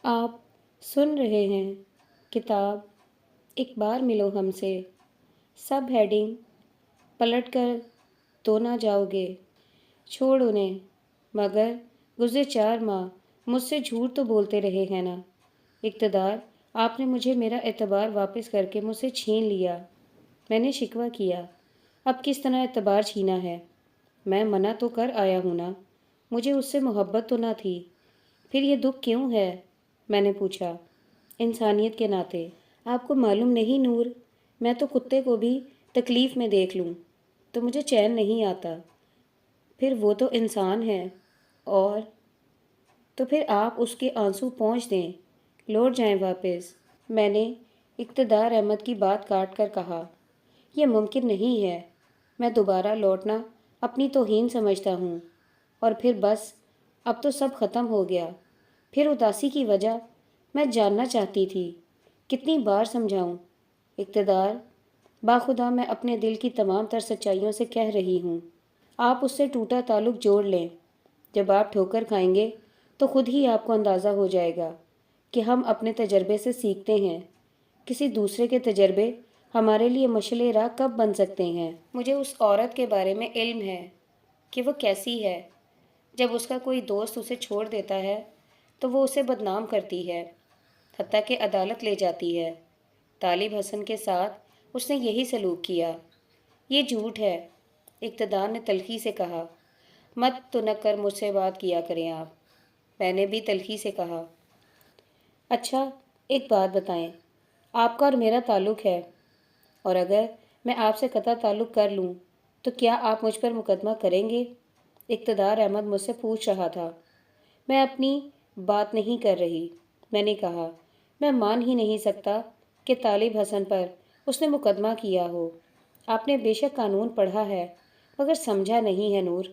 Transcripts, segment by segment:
آپ سن رہے ہیں کتاب ایک بار ملو ہم سے، سب ہیڈنگ پلٹ کر تو نہ جاؤ گے، چھوڑ انہیں، مگر گزرے 4 ماہ مجھ سے جھوٹ تو بولتے رہے ہیں نا۔ اقتدار، آپ نے مجھے میرا اعتبار واپس کر کے مجھ سے چھین لیا۔ میں نے شکوہ کیا، اب کس طرح اعتبار چھینا ہے؟ میں منع تو کر آیا ہوں نا، مجھے اس سے محبت تو نہ تھی، پھر یہ دکھ کیوں ہے؟ میں نے پوچھا۔ انسانیت کے ناطے۔ آپ کو معلوم نہیں نور، میں تو کتے کو بھی تکلیف میں دیکھ لوں تو مجھے چین نہیں آتا، پھر وہ تو انسان ہے، اور تو پھر آپ اس کے آنسو پونچھ دیں، لوٹ جائیں واپس۔ میں نے اقتدار احمد کی بات کاٹ کر کہا، یہ ممکن نہیں ہے، میں دوبارہ لوٹنا اپنی توہین سمجھتا ہوں، اور پھر بس اب تو سب ختم ہو گیا۔ پھر اداسی کی وجہ میں جاننا چاہتی تھی، کتنی بار سمجھاؤں؟ اقتدار، باخدا میں اپنے دل کی تمام تر سچائیوں سے کہہ رہی ہوں، آپ اس سے ٹوٹا تعلق جوڑ لیں۔ جب آپ ٹھوکر کھائیں گے تو خود ہی آپ کو اندازہ ہو جائے گا کہ ہم اپنے تجربے سے سیکھتے ہیں، کسی دوسرے کے تجربے ہمارے لیے مشعل راہ کب بن سکتے ہیں۔ مجھے اس عورت کے بارے میں علم ہے کہ وہ کیسی ہے۔ جب اس کا کوئی دوست اسے چھوڑ دیتا ہے تو وہ اسے بدنام کرتی ہے، حتیٰ کہ عدالت لے جاتی ہے۔ طالب حسن کے ساتھ اس نے یہی سلوک کیا۔ یہ جھوٹ ہے، اقتدار نے تلخی سے کہا۔ مت تنک کر مجھ سے بات کیا کریں آپ، میں نے بھی تلخی سے کہا۔ اچھا ایک بات بتائیں، آپ کا اور میرا تعلق ہے، اور اگر میں آپ سے قطع تعلق کر لوں تو کیا آپ مجھ پر مقدمہ کریں گے؟ اقتدار احمد مجھ سے پوچھ رہا تھا۔ میں اپنی بات نہیں کر رہی، میں نے کہا۔ میں مان ہی نہیں سکتا کہ طالب حسن پر اس نے مقدمہ کیا ہو۔ آپ نے بے شک قانون پڑھا ہے مگر سمجھا نہیں ہے نور۔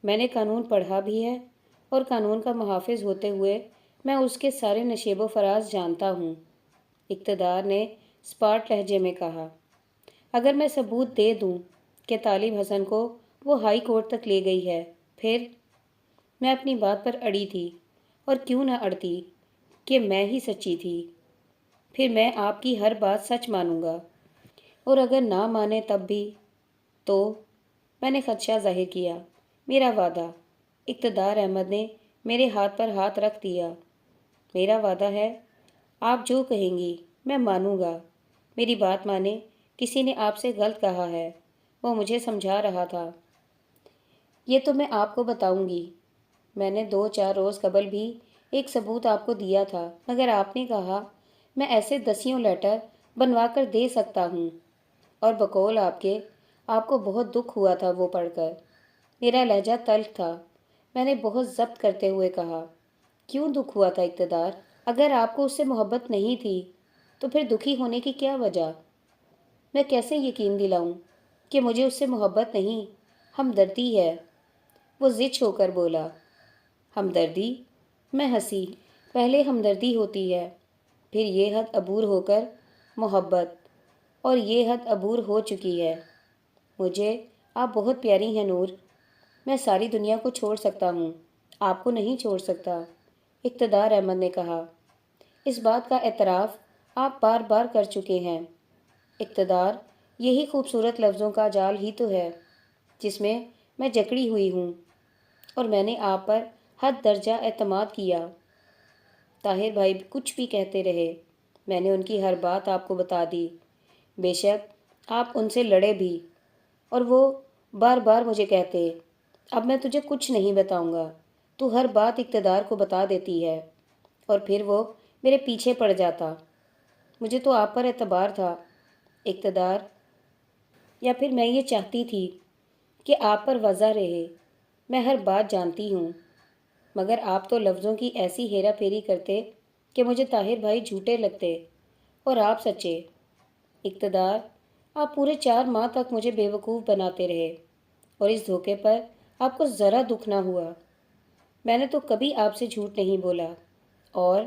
میں نے قانون پڑھا بھی ہے، اور قانون کا محافظ ہوتے ہوئے میں اس کے سارے نشیب و فراز جانتا ہوں۔ اقتدار نے اسپاٹ لہجے میں کہا، اگر میں ثبوت دے دوں کہ طالب حسن کو وہ ہائی کورٹ تک لے گئی ہے، پھر؟ میں اپنی بات پر اڑی تھی، اور کیوں نہ اڑتی کہ میں ہی سچی تھی۔ پھر میں آپ کی ہر بات سچ مانوں گا، اور اگر نہ مانے تب بھی تو؟ میں نے خدشہ ظاہر کیا۔ میرا وعدہ۔ اقتدار احمد نے میرے ہاتھ پر ہاتھ رکھ دیا۔ میرا وعدہ ہے، آپ جو کہیں گی میں مانوں گا۔ میری بات مانے، کسی نے آپ سے غلط کہا ہے، وہ مجھے سمجھا رہا تھا۔ یہ تو میں آپ کو بتاؤں گی۔ میں نے 2-4 روز قبل بھی ایک ثبوت آپ کو دیا تھا، مگر آپ نے کہا میں ایسے 10 لیٹر بنوا کر دے سکتا ہوں، اور بقول آپ کے آپ کو بہت دکھ ہوا تھا وہ پڑھ کر۔ میرا لہجہ تلخ تھا۔ میں نے بہت ضبط کرتے ہوئے کہا، کیوں دکھ ہوا تھا اقتدار؟ اگر آپ کو اس سے محبت نہیں تھی تو پھر دکھی ہونے کی کیا وجہ؟ میں کیسے یقین دلاؤں کہ مجھے اس سے محبت نہیں، ہمدردی ہے؟ وہ زچ ہو کر بولا، ہمدردی؟ میں ہنسی۔ پہلے ہمدردی ہوتی ہے، پھر یہ حد عبور ہو کر محبت، اور یہ حد عبور ہو چکی ہے۔ مجھے آپ بہت پیاری ہیں نور، میں ساری دنیا کو چھوڑ سکتا ہوں، آپ کو نہیں چھوڑ سکتا، اقتدار احمد نے کہا۔ اس بات کا اعتراف آپ بار بار کر چکے ہیں۔ اقتدار، یہی خوبصورت لفظوں کا جال ہی تو ہے جس میں جکڑی ہوئی ہوں، اور میں نے آپ پر حد درجہ اعتماد کیا۔ طاہر بھائی کچھ بھی کہتے رہے، میں نے ان کی ہر بات آپ کو بتا دی۔ بے شک آپ ان سے لڑے بھی، اور وہ بار بار مجھے کہتے، اب میں تجھے کچھ نہیں بتاؤں گا، تو ہر بات اقتدار کو بتا دیتی ہے، اور پھر وہ میرے پیچھے پڑ جاتا۔ مجھے تو آپ پر اعتبار تھا اقتدار، یا پھر میں یہ چاہتی تھی کہ آپ پر وضع رہے۔ میں ہر بات جانتی ہوں، مگر آپ تو لفظوں کی ایسی ہیرا پھیری کرتے کہ مجھے طاہر بھائی جھوٹے لگتے اور آپ سچے۔ اقتدار، آپ پورے 4 ماہ تک مجھے بے وقوف بناتے رہے، اور اس دھوکے پر آپ کو ذرا دکھ نہ ہوا۔ میں نے تو کبھی آپ سے جھوٹ نہیں بولا، اور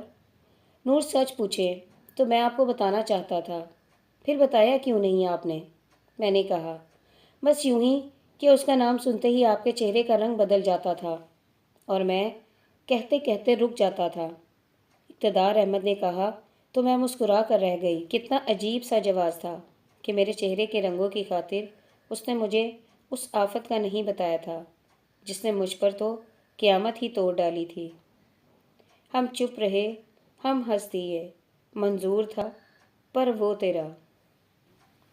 نور سچ پوچھے تو میں آپ کو بتانا چاہتا تھا، پھر بتایا کیوں نہیں آپ نے؟ میں نے کہا، بس یوں ہی کہ اس کا نام سنتے ہی آپ کے چہرے کا رنگ بدل جاتا تھا، اور میں کہتے کہتے رک جاتا تھا۔ اقتدار احمد نے کہا تو میں مسکرا کر رہ گئی۔ کتنا عجیب سا جواز تھا کہ میرے چہرے کے رنگوں کی خاطر اس نے مجھے اس آفت کا نہیں بتایا تھا جس نے مجھ پر تو قیامت ہی توڑ ڈالی تھی۔ ہم چپ رہے، ہم ہنس دیے۔ منظور تھا پر وہ تیرا۔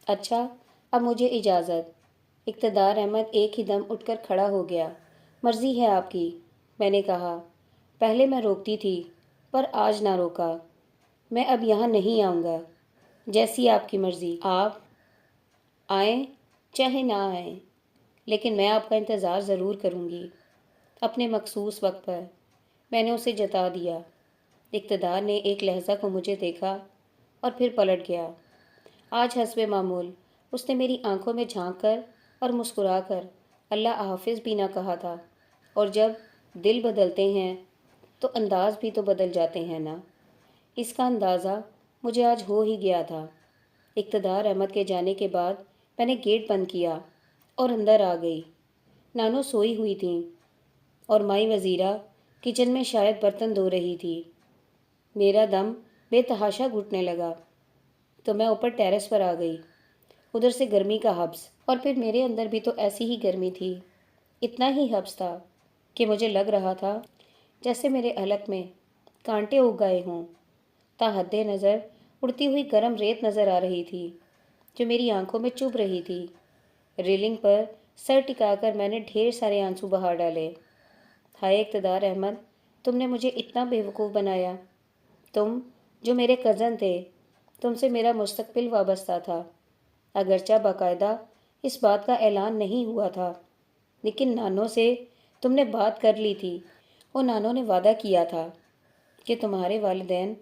اچھا اب مجھے اجازت۔ اقتدار احمد ایک ہی دم اٹھ کر کھڑا ہو گیا۔ مرضی ہے آپ کی، میں نے کہا۔ پہلے میں روکتی تھی پر آج نہ روکا۔ میں اب یہاں نہیں آؤں گا۔ جیسی آپ کی مرضی، آپ آئیں چاہے نہ آئیں، لیکن میں آپ کا انتظار ضرور کروں گی اپنے مخصوص وقت پر، میں نے اسے جتا دیا۔ اقتدار نے ایک لحظہ کو مجھے دیکھا اور پھر پلٹ گیا۔ آج حسب معمول اس نے میری آنکھوں میں جھانک کر اور مسکرا کر اللہ حافظ بھی نہ کہا تھا، اور جب دل بدلتے ہیں تو انداز بھی تو بدل جاتے ہیں نا۔ اس کا اندازہ مجھے آج ہو ہی گیا تھا۔ اقتدار احمد کے جانے کے بعد میں نے گیٹ بند کیا اور اندر آ گئی۔ نانو سوئی ہوئی تھیں اور مائی وزیرہ کچن میں شاید برتن دھو رہی تھی۔ میرا دم بے تحاشا گھٹنے لگا تو میں اوپر ٹیرس پر آ گئی۔ ادھر سے گرمی کا حبس، اور پھر میرے اندر بھی تو ایسی ہی گرمی تھی۔ اتنا ہی حبس تھا کہ مجھے لگ رہا تھا جیسے میرے حلق میں کانٹے اگ گئے ہوں۔ تا حد نظر اڑتی ہوئی گرم ریت نظر آ رہی تھی جو میری آنکھوں میں چبھ رہی تھی۔ ریلنگ پر سر ٹکا کر میں نے ڈھیر سارے آنسو بہا ڈالے۔ ہائے اقتدار احمد، تم نے مجھے اتنا بیوقوف بنایا۔ تم جو میرے کزن تھے، تم سے میرا مستقبل وابستہ تھا۔ اگرچہ باقاعدہ اس بات کا اعلان نہیں ہوا تھا، لیکن نانو سے تم نے بات کر لی تھی، اور نانو نے وعدہ کیا تھا کہ تمہارے والدین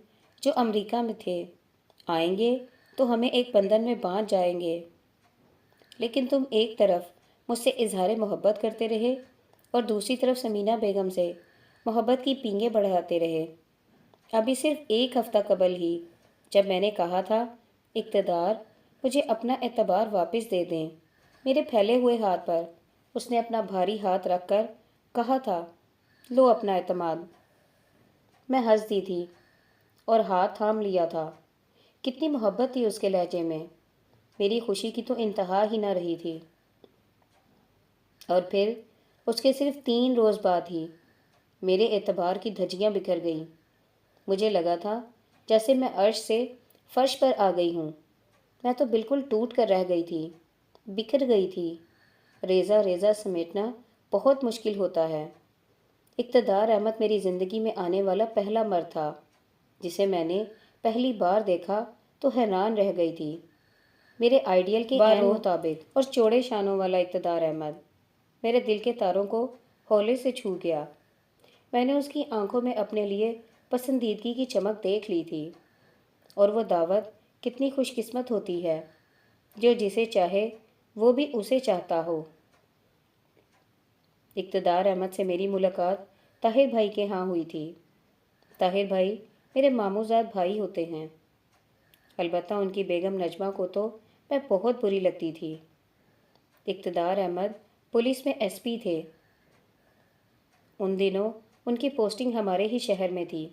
جو امریکہ میں تھے آئیں گے تو ہمیں ایک بندھن میں باندھ جائیں گے۔ لیکن تم ایک طرف مجھ سے اظہار محبت کرتے رہے اور دوسری طرف سمینہ بیگم سے محبت کی پینگیں بڑھاتے رہے۔ ابھی صرف ایک ہفتہ قبل ہی جب میں نے کہا تھا اقتدار مجھے اپنا اعتبار واپس دے دیں، میرے پھیلے ہوئے ہاتھ پر اس نے اپنا بھاری ہاتھ رکھ کر کہا تھا لو اپنا اعتماد۔ میں ہنس دی تھی اور ہاتھ تھام لیا تھا۔ کتنی محبت تھی اس کے لہجے میں، میری خوشی کی تو انتہا ہی نہ رہی تھی۔ اور پھر اس کے صرف 3 روز بعد ہی میرے اعتبار کی دھجیاں بکھر گئیں۔ مجھے لگا تھا جیسے میں عرش سے فرش پر آ گئی ہوں۔ میں تو بالکل ٹوٹ کر رہ گئی تھی، بکھر گئی تھی۔ ریزہ ریزہ سمیٹنا بہت مشکل ہوتا ہے۔ اقتدار احمد میری زندگی میں آنے والا پہلا مرد تھا جسے میں نے پہلی بار دیکھا تو حیران رہ گئی تھی۔ میرے آئیڈیل کے عین مطابق اور چوڑے شانوں والا اقتدار احمد میرے دل کے تاروں کو ہولے سے چھو گیا۔ میں نے اس کی آنکھوں میں اپنے لیے پسندیدگی کی چمک دیکھ لی تھی، اور وہ دعوت کتنی خوش قسمت ہوتی ہے جو جسے چاہے وہ بھی اسے چاہتا ہو۔ اقتدار احمد سے میری ملاقات طاہر بھائی کے ہاں ہوئی تھی۔ طاہر بھائی میرے ماموزاد بھائی ہوتے ہیں، البتہ ان کی بیگم نجمہ کو تو میں بہت بری لگتی تھی۔ اقتدار احمد پولیس میں ایس پی تھے۔ ان دنوں ان کی پوسٹنگ ہمارے ہی شہر میں تھی۔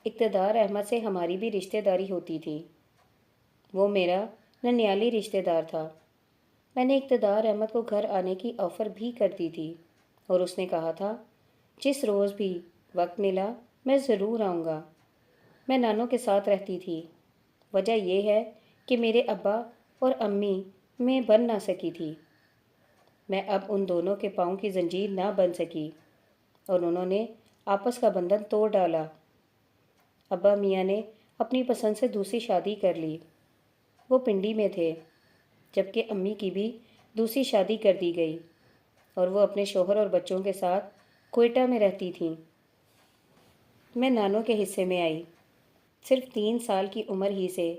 اقتدار احمد سے ہماری بھی رشتہ داری ہوتی تھی۔ وہ میرا ننیالی رشتہ دار تھا۔ میں نے اقتدار احمد کو گھر آنے کی آفر بھی کر دی تھی، اور اس نے کہا تھا جس روز بھی وقت ملا میں ضرور آؤں گا۔ میں نانو کے ساتھ رہتی تھی۔ وجہ یہ ہے کہ میرے ابا اور امی میں بن نہ سکی تھی۔ میں اب ان دونوں کے پاؤں کی زنجیر نہ بن سکی، اور انہوں نے آپس کا بندھن توڑ ڈالا۔ ابا میاں نے اپنی پسند سے دوسری شادی کر لی۔ وہ پنڈی میں تھے، جبکہ امی کی بھی دوسری شادی کر دی گئی، اور وہ اپنے شوہر اور بچوں کے ساتھ کوئٹہ میں رہتی تھیں۔ میں نانو کے حصے میں آئی۔ صرف 3 سال کی عمر ہی سے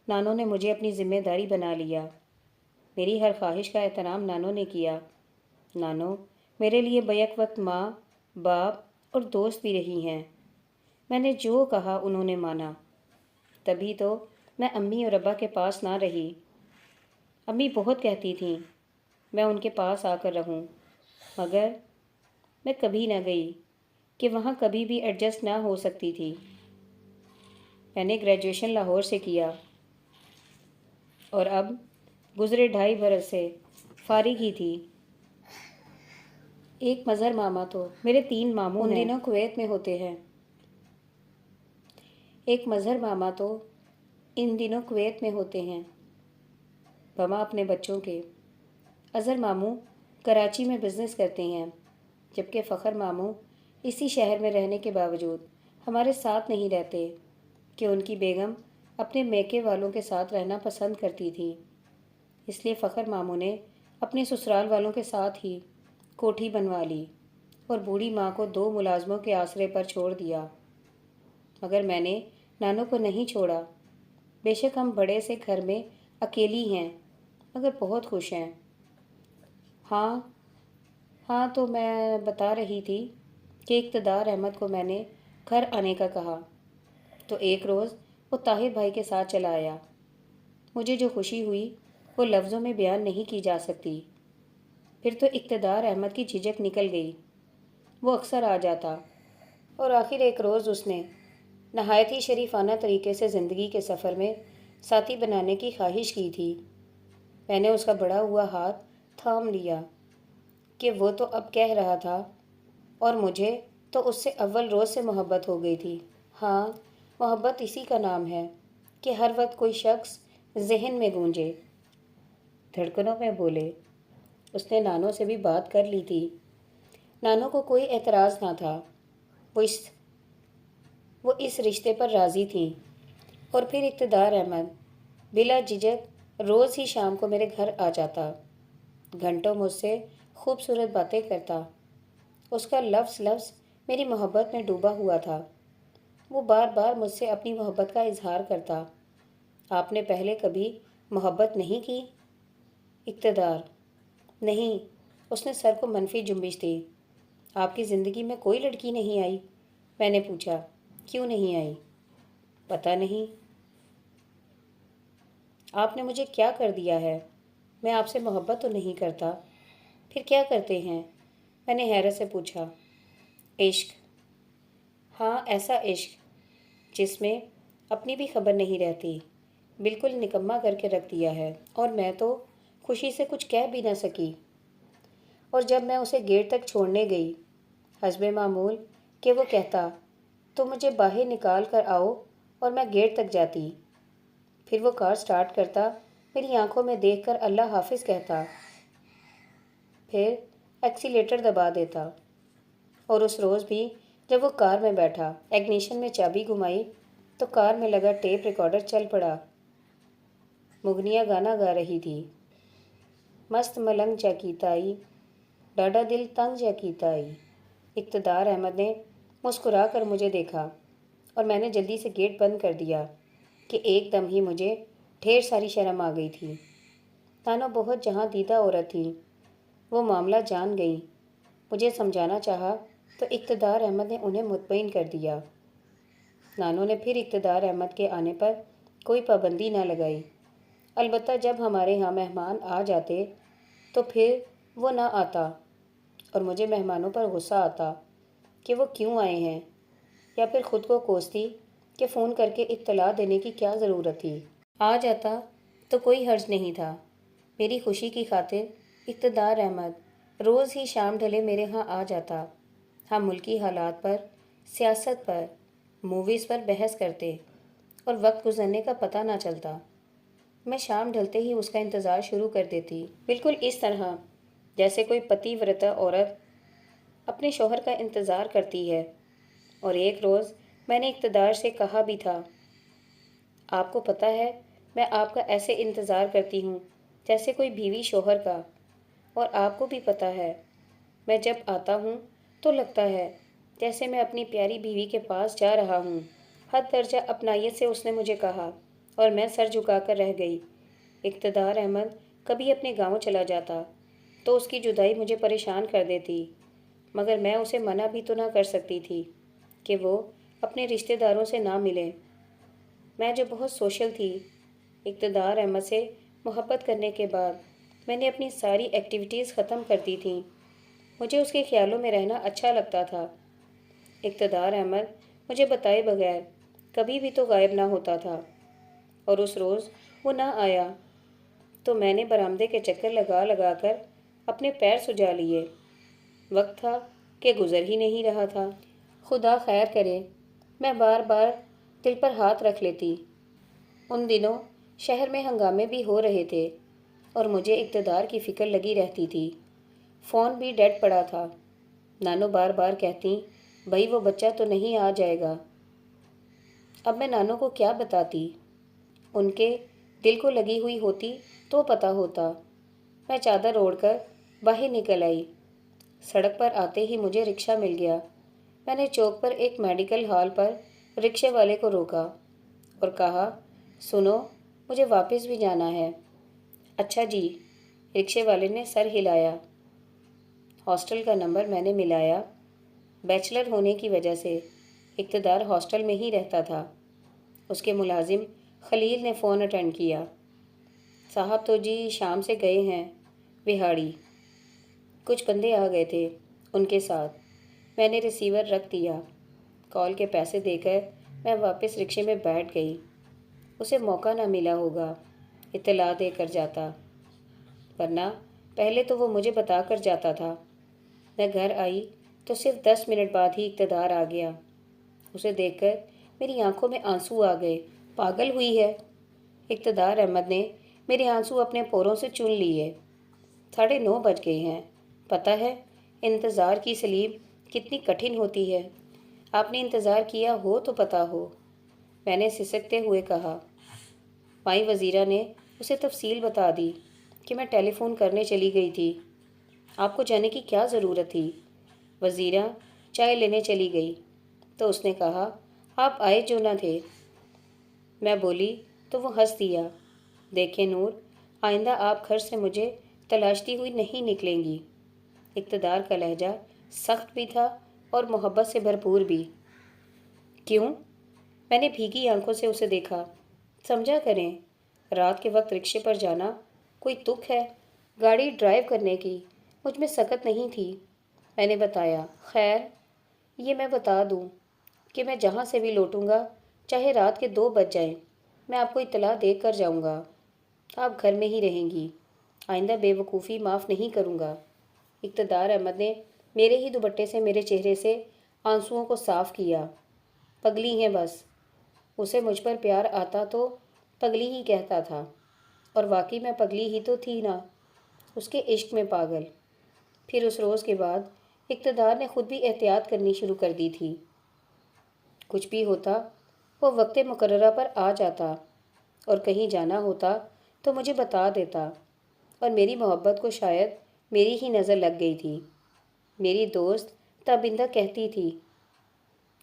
نانو نے مجھے اپنی ذمہ داری بنا لیا۔ میری ہر خواہش کا احترام نانو نے کیا۔ نانو میرے لیے بیک وقت ماں، باپ اور دوست بھی رہی ہیں۔ میں نے جو کہا انہوں نے مانا۔ تبھی تو میں امی اور ابا کے پاس نہ رہی۔ امی بہت کہتی تھیں میں ان کے پاس آ کر رہوں، مگر میں کبھی نہ گئی کہ وہاں کبھی بھی ایڈجسٹ نہ ہو سکتی تھی۔ میں نے گریجویشن لاہور سے کیا اور اب گزرے 2.5 برس سے فارغ ہی تھی۔ ایک مظہر ماما تو میرے 3 ماموں ان دنوں کویت میں ہوتے ہیں۔ ایک مظہر ماما تو ان دنوں کویت میں ہوتے ہیں بما اپنے بچوں کے۔ اظہر ماموں کراچی میں بزنس کرتے ہیں، جبکہ فخر ماموں اسی شہر میں رہنے کے باوجود ہمارے ساتھ نہیں رہتے کہ ان کی بیگم اپنے میکے والوں کے ساتھ رہنا پسند کرتی تھی۔ اس لیے فخر ماموں نے اپنے سسرال والوں کے ساتھ ہی کوٹھی بنوا لی اور بوڑھی ماں کو 2 ملازموں کے آسرے پر چھوڑ دیا۔ مگر میں نے نانو کو نہیں چھوڑا۔ بے شک ہم بڑے سے گھر میں اکیلی ہیں مگر بہت خوش ہیں۔ ہاں تو میں بتا رہی تھی کہ اقتدار احمد کو میں نے گھر آنے کا کہا تو ایک روز وہ طاہر بھائی کے ساتھ چلا آیا۔ مجھے جو خوشی ہوئی وہ لفظوں میں بیان نہیں کی جا سکتی۔ پھر تو اقتدار احمد کی جھجک نکل گئی۔ وہ اکثر آ جاتا اور آخر ایک روز اس نے نہایت ہی شریفانہ طریقے سے زندگی کے سفر میں ساتھی بنانے کی خواہش کی تھی۔ میں نے اس کا بڑھا ہوا ہاتھ تھام لیا کہ وہ تو اب کہہ رہا تھا اور مجھے تو اس سے اول روز سے محبت ہو گئی تھی۔ ہاں، محبت اسی کا نام ہے کہ ہر وقت کوئی شخص ذہن میں گونجے، دھڑکنوں میں بولے۔ اس نے نانو سے بھی بات کر لی تھی۔ نانو کو کوئی اعتراض نہ تھا۔ وہ اس رشتے پر راضی تھیں۔ اور پھر اقتدار احمد بلا جھجک روز ہی شام کو میرے گھر آ جاتا، گھنٹوں مجھ سے خوبصورت باتیں کرتا۔ اس کا لفظ لفظ میری محبت میں ڈوبا ہوا تھا۔ وہ بار بار مجھ سے اپنی محبت کا اظہار کرتا۔ آپ نے پہلے کبھی محبت نہیں کی؟ اقتدار: نہیں۔ اس نے سر کو منفی جنبش دی۔ آپ کی زندگی میں کوئی لڑکی نہیں آئی؟ میں نے پوچھا۔ کیوں نہیں آئی؟ پتہ نہیں۔ آپ نے مجھے کیا کر دیا ہے؟ میں آپ سے محبت تو نہیں کرتا، پھر کیا کرتے ہیں؟ میں نے حیرت سے پوچھا۔ عشق۔ ہاں، ایسا عشق جس میں اپنی بھی خبر نہیں رہتی، بالکل نکما کر کے رکھ دیا ہے۔ اور میں تو خوشی سے کچھ کہہ بھی نہ سکی۔ اور جب میں اسے گیٹ تک چھوڑنے گئی، حسب معمول کہ وہ کہتا تو مجھے باہر نکال کر آؤ اور میں گیٹ تک جاتی، پھر وہ کار سٹارٹ کرتا، میری آنکھوں میں دیکھ کر اللہ حافظ کہتا، پھر ایکسیلیٹر دبا دیتا۔ اور اس روز بھی جب وہ کار میں بیٹھا، اگنیشن میں چابی گھمائی تو کار میں لگا ٹیپ ریکارڈر چل پڑا۔ مغنیہ گانا گا رہی تھی۔ مست ملنگ جا کیتائی، ڈاڈا دل تنگ جا کیتائی۔ اقتدار احمد نے مسکرا کر مجھے دیکھا اور میں نے جلدی سے گیٹ بند کر دیا کہ ایک دم ہی مجھے ڈھیر ساری شرم آ گئی تھی۔ نانو بہت جہاں دیدہ عورت تھی، وہ معاملہ جان گئی۔ مجھے سمجھانا چاہا تو اقتدار احمد نے انہیں مطمئن کر دیا۔ نانو نے پھر اقتدار احمد کے آنے پر کوئی پابندی نہ لگائی، البتہ جب ہمارے ہاں مہمان آ جاتے تو پھر وہ نہ آتا اور مجھے مہمانوں پر غصہ آتا کہ وہ کیوں آئے ہیں، یا پھر خود کو کوستی کہ فون کر کے اطلاع دینے کی کیا ضرورت تھی۔ آ جاتا تو کوئی حرج نہیں تھا۔ میری خوشی کی خاطر اقتدار احمد روز ہی شام ڈھلے میرے ہاں آ جاتا۔ ہم ملکی حالات پر، سیاست پر، موویز پر بحث کرتے اور وقت گزرنے کا پتہ نہ چلتا۔ میں شام ڈھلتے ہی اس کا انتظار شروع کر دیتی، بالکل اس طرح جیسے کوئی پتی ورتا عورت اپنے شوہر کا انتظار کرتی ہے۔ اور ایک روز میں نے اقتدار سے کہا بھی تھا، آپ کو پتہ ہے میں آپ کا ایسے انتظار کرتی ہوں جیسے کوئی بیوی شوہر کا، اور آپ کو بھی پتہ ہے میں جب آتا ہوں تو لگتا ہے جیسے میں اپنی پیاری بیوی کے پاس جا رہا ہوں۔ حد درجہ اپنائیت سے اس نے مجھے کہا اور میں سر جھکا کر رہ گئی۔ اقتدار احمد کبھی اپنے گاؤں چلا جاتا تو اس کی جدائی مجھے پریشان کر دیتی، مگر میں اسے منع بھی تو نہ کر سکتی تھی کہ وہ اپنے رشتہ داروں سے نہ ملے۔ میں جو بہت سوشل تھی، اقتدار احمد سے محبت کرنے کے بعد میں نے اپنی ساری ایکٹیویٹیز ختم کر دی تھیں۔ مجھے اس کے خیالوں میں رہنا اچھا لگتا تھا۔ اقتدار احمد مجھے بتائے بغیر کبھی بھی تو غائب نہ ہوتا تھا، اور اس روز وہ نہ آیا تو میں نے برآمدے کے چکر لگا لگا کر اپنے پیر سجا لیے۔ وقت تھا کہ گزر ہی نہیں رہا تھا۔ خدا خیر کرے، میں بار بار دل پر ہاتھ رکھ لیتی۔ ان دنوں شہر میں ہنگامے بھی ہو رہے تھے اور مجھے اقتدار کی فکر لگی رہتی تھی۔ فون بھی ڈیڈ پڑا تھا۔ نانو بار بار کہتی، بھائی وہ بچہ تو نہیں آ جائے گا۔ اب میں نانو کو کیا بتاتی؟ ان کے دل کو لگی ہوئی ہوتی تو پتہ ہوتا۔ میں چادر اوڑھ کر باہر نکل آئی۔ سڑک پر آتے ہی مجھے رکشہ مل گیا۔ میں نے چوک پر ایک میڈیکل ہال پر رکشے والے کو روکا اور کہا، سنو، مجھے واپس بھی جانا ہے۔ اچھا جی، رکشے والے نے سر ہلایا۔ ہاسٹل کا نمبر میں نے ملایا۔ بیچلر ہونے کی وجہ سے اقتدار ہاسٹل میں ہی رہتا تھا۔ اس کے ملازم خلیل نے فون اٹینڈ کیا۔ صاحب تو جی شام سے گئے ہیں وہاڑی۔ کچھ بندے آ گئے تھے ان کے ساتھ۔ میں نے ریسیور رکھ دیا۔ کال کے پیسے دے کر میں واپس رکشے میں بیٹھ گئی۔ اسے موقع نہ ملا ہوگا، اطلاع دے کر جاتا، ورنہ پہلے تو وہ مجھے بتا کر جاتا تھا۔ میں گھر آئی تو صرف 10 منٹ بعد ہی اقتدار آ گیا۔ اسے دیکھ کر میری آنکھوں میں آنسو آ گئے۔ پاگل ہوئی ہے؟ اقتدار احمد نے میرے آنسو اپنے پوروں سے چن لیے۔ 9:30 بج گئے ہیں۔ پتہ ہے انتظار کی سلیب کتنی کٹھن ہوتی ہے؟ آپ نے انتظار کیا ہو تو پتہ ہو، میں نے سسکتے ہوئے کہا۔ مائی وزیرہ نے اسے تفصیل بتا دی کہ میں ٹیلی فون کرنے چلی گئی تھی۔ آپ کو جانے کی کیا ضرورت تھی؟ وزیرہ چائے لینے چلی گئی تو اس نے کہا، آپ آئے جو نہ تھے۔ میں بولی تو وہ ہنس دیا۔ دیکھیں نور، آئندہ آپ گھر سے مجھے تلاشتی ہوئی نہیں نکلیں گی۔ اقتدار کا لہجہ سخت بھی تھا اور محبت سے بھرپور بھی۔ کیوں؟ میں نے بھیگی آنکھوں سے اسے دیکھا۔ سمجھا کریں، رات کے وقت رکشے پر جانا کوئی تک ہے؟ گاڑی ڈرائیو کرنے کی مجھ میں سکت نہیں تھی۔ میں نے بتایا، خیر یہ میں بتا دوں کہ میں جہاں سے بھی لوٹوں گا، چاہے رات کے 2 بج جائیں، میں آپ کو اطلاع دے کر جاؤں گا۔ آپ گھر میں ہی رہیں گی۔ آئندہ بے وقوفی معاف نہیں کروں گا۔ اقتدار احمد نے میرے ہی دوپٹے سے میرے چہرے سے آنسوؤں کو صاف کیا۔ پگلی ہیں بس۔ اسے مجھ پر پیار آتا تو پگلی ہی کہتا تھا، اور واقعی میں پگلی ہی تو تھی نا، اس کے عشق میں پاگل۔ پھر اس روز کے بعد اقتدار نے خود بھی احتیاط کرنی شروع کر دی تھی۔ کچھ بھی ہوتا وہ وقت مقررہ پر آ جاتا، اور کہیں جانا ہوتا تو مجھے بتا دیتا، اور میری محبت کو شاید میری ہی نظر لگ گئی تھی۔ میری دوست تابندہ کہتی تھی،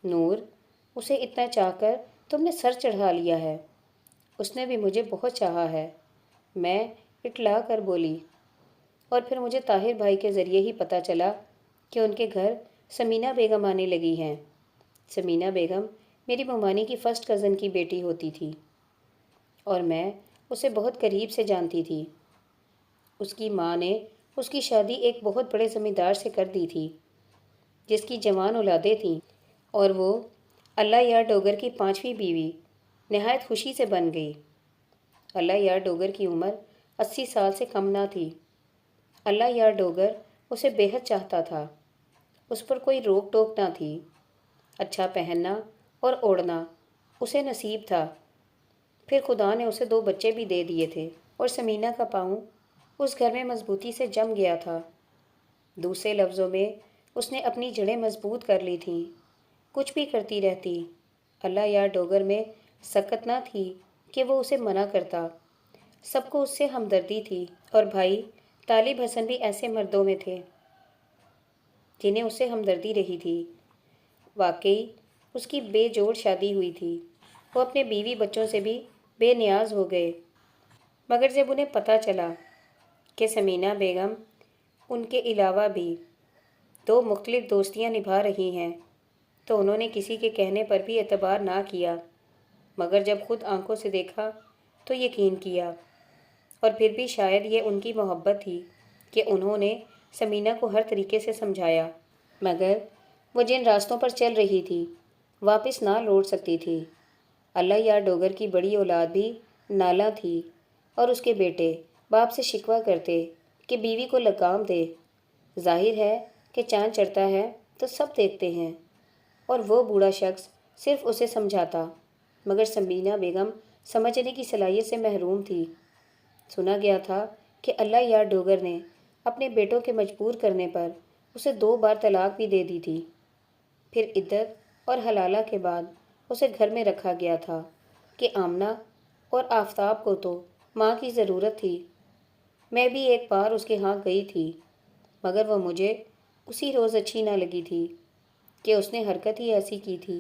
نور، اسے اتنا چاہ کر تم نے سر چڑھا لیا ہے۔ اس نے بھی مجھے بہت چاہا ہے، میں اٹلا کر بولی۔ اور پھر مجھے طاہر بھائی کے ذریعے ہی پتہ چلا کہ ان کے گھر سمینہ بیگم آنے لگی ہیں۔ سمینہ بیگم میری ممانی کی فرسٹ کزن کی بیٹی ہوتی تھی، اور میں اسے بہت قریب سے جانتی تھی۔ اس کی ماں نے اس کی شادی ایک بہت بڑے زمیندار سے کر دی تھی، جس کی جوان اولادیں تھیں، اور وہ اللہ یار ڈوگر کی 5ویں بیوی نہایت خوشی سے بن گئی۔ اللہ یار ڈوگر کی عمر 80 سال سے کم نہ تھی۔ اللہ یار ڈوگر اسے بے حد چاہتا تھا۔ اس پر کوئی روک ٹوک نہ تھی۔ اچھا پہننا اور اوڑھنا اسے نصیب تھا۔ پھر خدا نے اسے 2 بچے بھی دے دیے تھے، اور سمینہ کا پاؤں اس گھر میں مضبوطی سے جم گیا تھا۔ دوسرے لفظوں میں اس نے اپنی جڑیں مضبوط کر لی تھیں۔ کچھ بھی کرتی رہتی، اللہ یار ڈوگر میں سکت نہ تھی کہ وہ اسے منع کرتا۔ سب کو اس سے ہمدردی تھی، اور بھائی طالب حسن بھی ایسے مردوں میں تھے جنہیں اس سے ہمدردی رہی تھی۔ واقعی اس کی بے جوڑ شادی ہوئی تھی۔ وہ اپنے بیوی بچوں سے بھی بے نیاز ہو گئے، مگر جب انہیں پتہ چلا کہ سمینہ بیگم ان کے علاوہ بھی 2 مختلف دوستیاں نبھا رہی ہیں، تو انہوں نے کسی کے کہنے پر بھی اعتبار نہ کیا، مگر جب خود آنکھوں سے دیکھا تو یقین کیا۔ اور پھر بھی شاید یہ ان کی محبت تھی کہ انہوں نے سمینہ کو ہر طریقے سے سمجھایا، مگر وہ جن راستوں پر چل رہی تھی واپس نہ لوٹ سکتی تھی۔ اللہ یار ڈوگر کی بڑی اولاد بھی نالا تھی اور اس کے بیٹے باپ سے شکوہ کرتے کہ بیوی کو لگام دے۔ ظاہر ہے کہ چاند چڑھتا ہے تو سب دیکھتے ہیں، اور وہ بوڑھا شخص صرف اسے سمجھاتا، مگر سمینہ بیگم سمجھنے کی صلاحیت سے محروم تھی۔ سنا گیا تھا کہ اللہ یار ڈوگر نے اپنے بیٹوں کے مجبور کرنے پر اسے 2 بار طلاق بھی دے دی تھی۔ پھر عدت اور حلالہ کے بعد اسے گھر میں رکھا گیا تھا کہ آمنہ اور آفتاب کو تو ماں کی ضرورت تھی۔ میں بھی ایک بار اس کے ہاں گئی تھی، مگر وہ مجھے اسی روز اچھی نہ لگی تھی کہ اس نے حرکت ہی ایسی کی تھی۔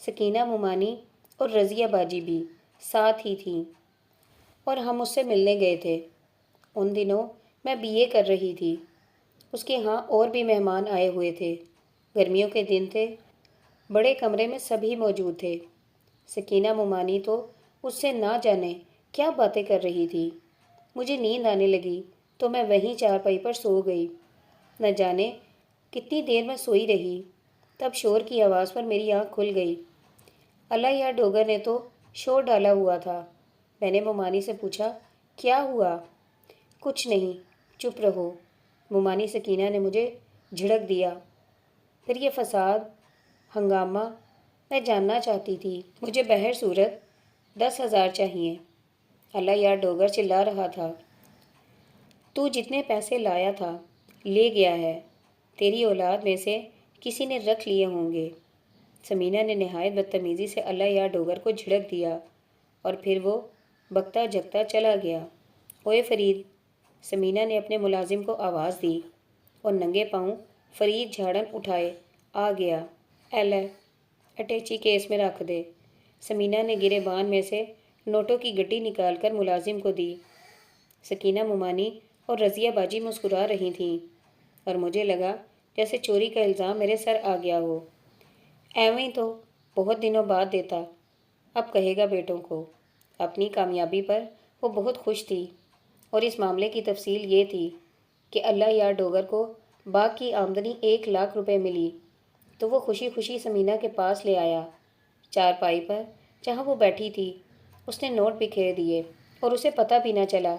سکینہ مومانی اور رضیہ باجی بھی ساتھ ہی تھیں اور ہم اس سے ملنے گئے تھے۔ ان دنوں میں BA کر رہی تھی۔ اس کے ہاں اور بھی مہمان آئے ہوئے تھے۔ گرمیوں کے دن تھے، بڑے کمرے میں سبھی موجود تھے۔ سکینہ مومانی تو اس سے نہ جانے کیا باتیں کر رہی تھی۔ مجھے نیند آنے لگی تو میں وہیں چارپائی پر سو گئی۔ نہ جانے کتنی دیر میں سوئی رہی، تب شور کی آواز پر میری آنکھ کھل گئی۔ اللہ یار ڈوگر نے تو شور ڈالا ہوا تھا۔ میں نے مومانی سے پوچھا، کیا ہوا؟ کچھ نہیں، چپ رہو، مومانی سکینہ نے مجھے جھڑک دیا۔ پھر یہ فساد، ہنگامہ، میں جاننا چاہتی تھی۔ مجھے بہر صورت 10,000 چاہیے۔ اللہ یار ڈوگر چلا رہا تھا، تو جتنے پیسے لایا تھا لے گیا ہے، تیری اولاد میں سے کسی نے رکھ لیے ہوں گے۔ سمینہ نے نہایت بدتمیزی سے اللہ یار ڈوگر کو جھڑک دیا اور پھر وہ بکتا جگتا چلا گیا۔ اوئے فرید، سمینہ نے اپنے ملازم کو آواز دی اور ننگے پاؤں فرید جھاڑن اٹھائے آ گیا۔ ایلے اٹیچی کیس میں رکھ دے۔ سمینہ نے گریبان میں سے نوٹوں کی گٹی نکال کر ملازم کو دی۔ سکینہ مومانی اور رضیہ باجی مسکرا رہی تھیں اور مجھے لگا جیسے چوری کا الزام میرے سر آ گیا ہو۔ ایویں تو بہت دنوں بعد دیتا، اب کہے گا بیٹوں کو۔ اپنی کامیابی پر وہ بہت خوش تھی، اور اس معاملے کی تفصیل یہ تھی کہ اللہ یار ڈوگر کو باغ کی آمدنی 1 لاکھ روپے ملی تو وہ خوشی خوشی سمینہ کے پاس لے آیا۔ چارپائی پر جہاں وہ بیٹھی تھی اس نے نوٹ بکھیر دیے اور اسے پتہ بھی نہ چلا۔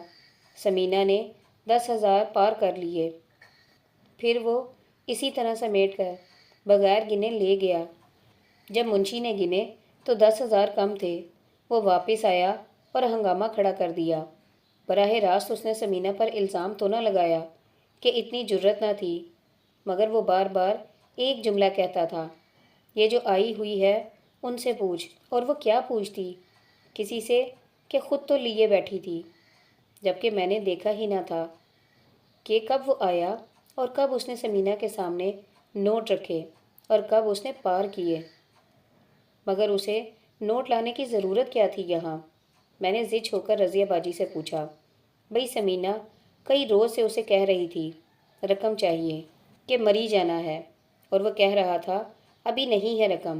سمینہ نے 10,000 پار کر لیے۔ پھر وہ اسی طرح سمیٹ کر بغیر گنے لے گیا۔ جب منشی نے گنے تو 10,000 کم تھے۔ وہ واپس آیا اور ہنگامہ کھڑا کر دیا۔ براہ راست اس نے سمینہ پر الزام تو نہ لگایا کہ اتنی جرت نہ تھی، مگر وہ بار بار ایک جملہ کہتا تھا، یہ جو آئی ہوئی ہے ان سے پوچھ۔ اور وہ کیا پوچھتی؟ کسی سے کہ خود تو لیے بیٹھی تھی، جبکہ میں نے دیکھا ہی نہ تھا کہ کب وہ آیا اور کب اس نے سمینہ کے سامنے نوٹ رکھے اور کب اس نے پار کیے۔ مگر اسے نوٹ لانے کی ضرورت کیا تھی یہاں؟ میں نے زچ ہو کر رضیہ باجی سے پوچھا۔ بھئی سمینہ کئی روز سے اسے کہہ رہی تھی رقم چاہیے، کہ مری جانا ہے، اور وہ کہہ رہا تھا ابھی نہیں ہے رقم،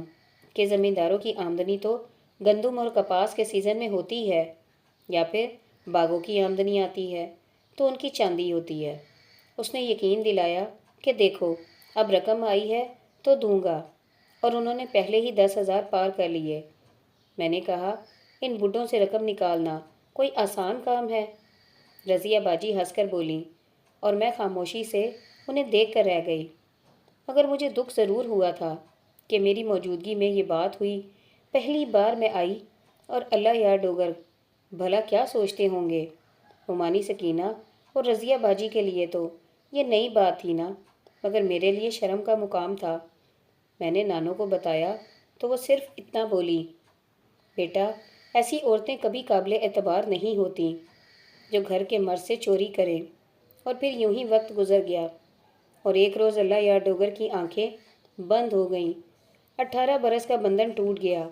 کہ زمینداروں کی آمدنی تو گندم اور کپاس کے سیزن میں ہوتی ہے، یا پھر باغوں کی آمدنی آتی ہے تو ان کی چاندی ہوتی ہے۔ اس نے یقین دلایا کہ دیکھو اب رقم آئی ہے تو دوں گا، اور انہوں نے پہلے ہی 10,000 پار کر لیے۔ میں نے کہا، ان بڈھوں سے رقم نکالنا کوئی آسان کام ہے؟ رضیہ باجی ہنس کر بولی، اور میں خاموشی سے انہیں دیکھ کر رہ گئی۔ مگر مجھے دکھ ضرور ہوا تھا کہ میری موجودگی میں یہ بات ہوئی۔ پہلی بار میں آئی، اور اللہ یار ڈوگر بھلا کیا سوچتے ہوں گے؟ مومانی سکینہ اور رضیہ باجی کے لیے تو یہ نئی بات تھی نا، مگر میرے لیے شرم کا مقام تھا۔ میں نے نانو کو بتایا تو وہ صرف اتنا بولی، بیٹا ایسی عورتیں کبھی قابل اعتبار نہیں ہوتیں جو گھر کے مرد سے چوری کریں۔ اور پھر یوں ہی وقت گزر گیا، اور ایک روز اللہ یار ڈوگر کی آنکھیں بند ہو گئیں۔ 18 برس کا بندھن ٹوٹ گیا۔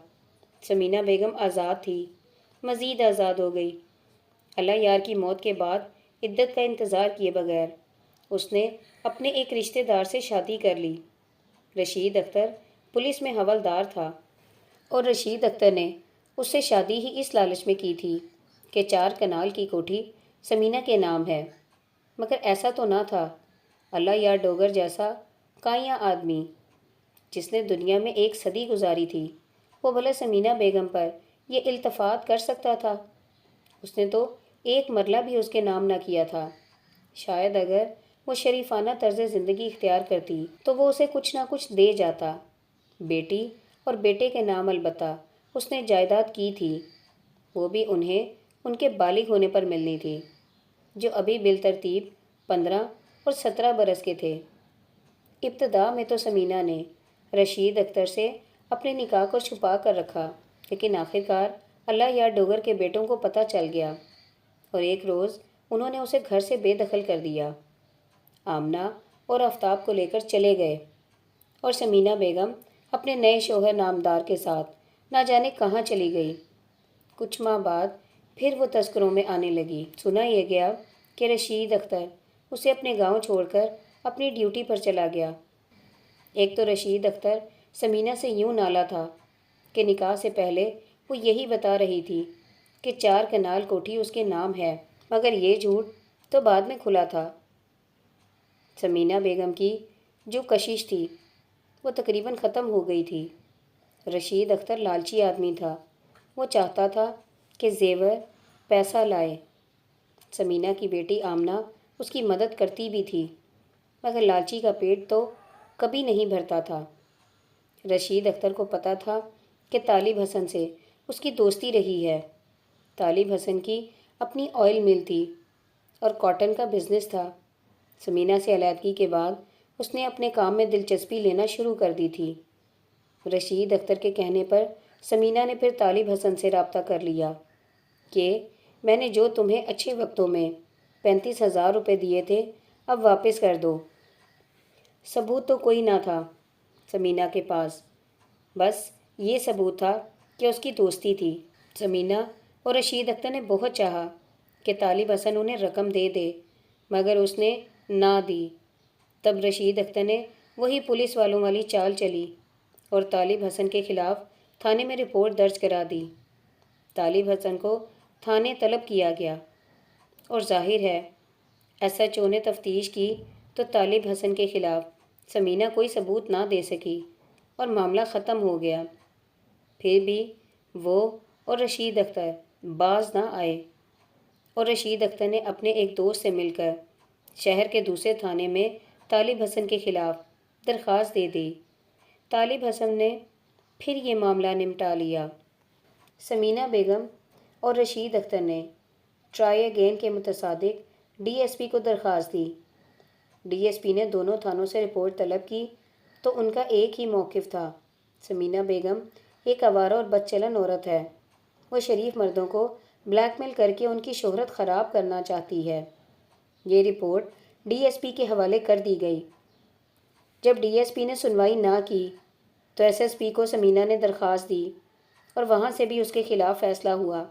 سمینہ بیگم آزاد تھی، مزید آزاد ہو گئی۔ اللہ یار کی موت کے بعد عدت کا انتظار کیے بغیر اس نے اپنے ایک رشتہ دار سے شادی کر لی۔ رشید اختر پولیس میں حوالدار تھا، اور رشید اختر نے اس سے شادی ہی اس لالچ میں کی تھی کہ 4 کنال کی کوٹھی سمینہ کے نام ہے۔ مگر ایسا تو نہ تھا۔ اللہ یار ڈوگر جیسا کائیاں آدمی جس نے دنیا میں 1 صدی گزاری تھی، وہ بھلا سمینہ بیگم پر یہ التفات کر سکتا تھا؟ اس نے تو ایک مرلہ بھی اس کے نام نہ کیا تھا۔ شاید اگر وہ شریفانہ طرز زندگی اختیار کرتی تو وہ اسے کچھ نہ کچھ دے جاتا۔ بیٹی اور بیٹے کے نام البتہ اس نے جائیداد کی تھی، وہ بھی انہیں ان کے بالغ ہونے پر ملنی تھی، جو ابھی بالترتیب 15 اور 17 برس کے تھے۔ ابتدا میں تو سمینہ نے رشید اختر سے اپنے نکاح کو چھپا کر رکھا، لیکن آخرکار اللہ یار ڈوگر کے بیٹوں کو پتہ چل گیا اور ایک روز انہوں نے اسے گھر سے بے دخل کر دیا۔ آمنہ اور آفتاب کو لے کر چلے گئے اور سمینہ بیگم اپنے نئے شوہر نامدار کے ساتھ نہ جانے کہاں چلی گئی۔ کچھ ماہ بعد پھر وہ تذکروں میں آنے لگی۔ سنا یہ گیا کہ رشید اختر اسے اپنے گاؤں چھوڑ کر اپنی ڈیوٹی پر چلا گیا۔ ایک تو رشید اختر سمینہ سے یوں نالا تھا کہ نکاح سے پہلے وہ یہی بتا رہی تھی کہ 4 کنال کوٹھی اس کے نام ہے، مگر یہ جھوٹ تو بعد میں کھلا تھا۔ سمینہ بیگم کی جو کشش تھی وہ تقریباً ختم ہو گئی تھی۔ رشید اختر لالچی آدمی تھا، وہ چاہتا تھا کہ زیور پیسہ لائے۔ سمینہ کی بیٹی آمنہ اس کی مدد کرتی بھی تھی، مگر لالچی کا پیٹ تو کبھی نہیں بھرتا تھا۔ رشید اختر کو پتہ تھا کہ طالب حسن سے اس کی دوستی رہی ہے۔ طالب حسن کی اپنی آئل مل تھی اور کاٹن کا بزنس تھا۔ سمینہ سے علیحدگی کے بعد اس نے اپنے کام میں دلچسپی لینا شروع کر دی تھی۔ رشید اختر کے کہنے پر سمینہ نے پھر طالب حسن سے رابطہ کر لیا کہ میں نے جو تمہیں اچھے وقتوں میں 35,000 روپے دیے تھے اب واپس کر دو۔ ثبوت تو کوئی نہ تھا سمینہ کے پاس، بس یہ ثبوت تھا کہ اس کی دوستی تھی۔ سمینہ اور رشید اختر نے بہت چاہا کہ طالب حسن انہیں رقم دے دے، مگر اس نے نہ دی۔ تب رشید اختر نے وہی پولیس والوں والی چال چلی اور طالب حسن کے خلاف تھانے میں رپورٹ درج کرا دی۔ طالب حسن کو تھانے طلب کیا گیا اور ظاہر ہے SHO نے تفتیش کی تو طالب حسن کے خلاف سمینہ کوئی ثبوت نہ دے سکی اور معاملہ ختم ہو گیا۔ پھر بھی وہ اور رشید اختر باز نہ آئے اور رشید اختر نے اپنے ایک دوست سے مل کر شہر کے دوسرے تھانے میں طالب حسن کے خلاف درخواست دے دی۔ طالب حسن نے پھر یہ معاملہ نمٹا لیا۔ سمینہ بیگم اور رشید اختر نے ٹرائی اگین کے متصادق DSP کو درخواست دی۔ DSP نے دونوں تھانوں سے رپورٹ طلب کی تو ان کا ایک ہی موقف تھا۔ سمینہ بیگم ایک آوارہ اور بدچلن عورت ہے، وہ شریف مردوں کو بلیک میل کر کے ان کی شہرت خراب کرنا چاہتی ہے۔ یہ رپورٹ DSP کے حوالے کر دی گئی۔ جب DSP نے سنوائی نہ کی تو SSP کو سمینہ نے درخواست دی اور وہاں سے بھی اس کے خلاف فیصلہ ہوا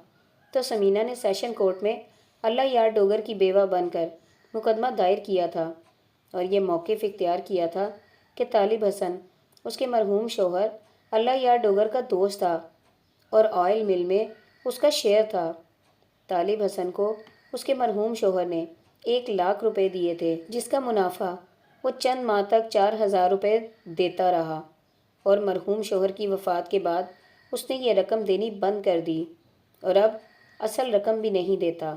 تو سمینہ نے سیشن کورٹ میں اللہ یار ڈوگر کی بیوہ بن کر مقدمہ دائر کیا تھا اور یہ موقف اختیار کیا تھا کہ طالب حسن اس کے مرحوم شوہر اللہ یار ڈوگر کا دوست تھا اور آئل مل میں اس کا شیئر تھا۔ طالب حسن کو اس کے مرحوم شوہر نے 1,00,000 روپے دیے تھے، جس کا منافع وہ چند ماہ تک 4,000 روپے دیتا رہا اور مرحوم شوہر کی وفات کے بعد اس نے یہ رقم دینی بند کر دی اور اب اصل رقم بھی نہیں دیتا۔